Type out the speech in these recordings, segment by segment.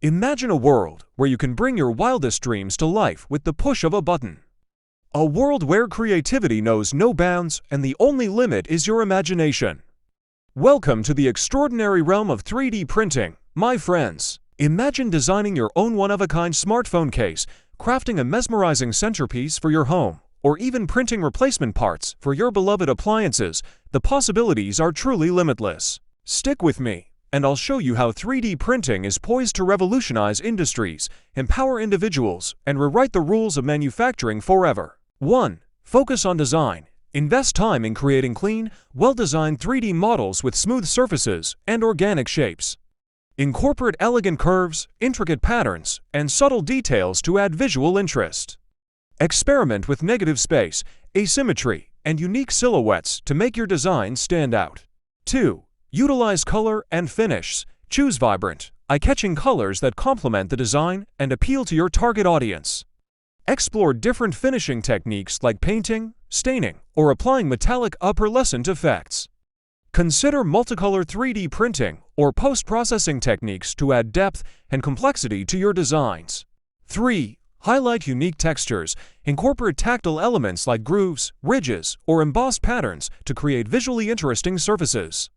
Imagine a world where you can bring your wildest dreams to life with the push of a button. A world where creativity knows no bounds and the only limit is your imagination. Welcome to the extraordinary realm of 3D printing, my friends. Imagine designing your own one-of-a-kind smartphone case, crafting a mesmerizing centerpiece for your home, or even printing replacement parts for your beloved appliances. The possibilities are truly limitless. Stick with me, and I'll show you how 3D printing is poised to revolutionize industries, empower individuals, and rewrite the rules of manufacturing forever. 1. Focus on design. Invest time in creating clean, well-designed 3D models with smooth surfaces and organic shapes. Incorporate elegant curves, intricate patterns, and subtle details to add visual interest. Experiment with negative space, asymmetry, and unique silhouettes to make your design stand out. 2. Utilize color and finish. Choose vibrant, eye-catching colors that complement the design and appeal to your target audience. Explore different finishing techniques like painting, staining, or applying metallic pearlescent effects. Consider multicolor 3D printing or post-processing techniques to add depth and complexity to your designs. 3. Highlight unique textures. Incorporate tactile elements like grooves, ridges, or embossed patterns to create visually interesting surfaces.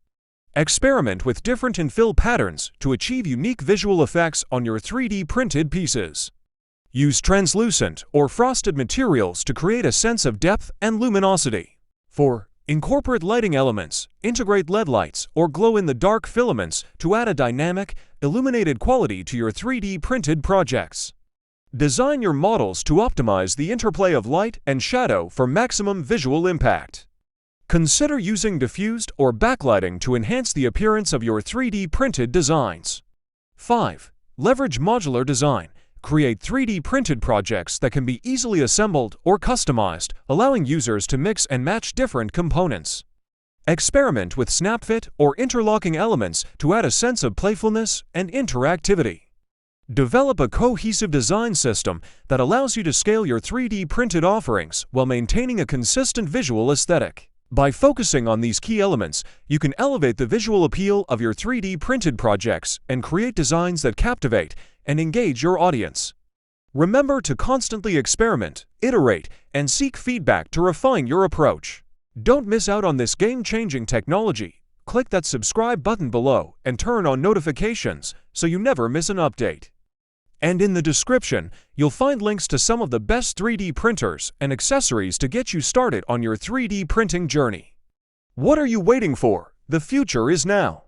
Experiment with different infill patterns to achieve unique visual effects on your 3D printed pieces. Use translucent or frosted materials to create a sense of depth and luminosity. 4. Incorporate lighting elements, integrate LED lights, or glow-in-the-dark filaments to add a dynamic, illuminated quality to your 3D printed projects. Design your models to optimize the interplay of light and shadow for maximum visual impact. Consider using diffused or backlighting to enhance the appearance of your 3D printed designs. 5. Leverage modular design. Create 3D printed projects that can be easily assembled or customized, allowing users to mix and match different components. Experiment with snap-fit or interlocking elements to add a sense of playfulness and interactivity. Develop a cohesive design system that allows you to scale your 3D printed offerings while maintaining a consistent visual aesthetic. By focusing on these key elements, you can elevate the visual appeal of your 3D printed projects and create designs that captivate and engage your audience. Remember to constantly experiment, iterate, and seek feedback to refine your approach. Don't miss out on this game-changing technology. Click that subscribe button below and turn on notifications so you never miss an update. And in the description, you'll find links to some of the best 3D printers and accessories to get you started on your 3D printing journey. What are you waiting for? The future is now.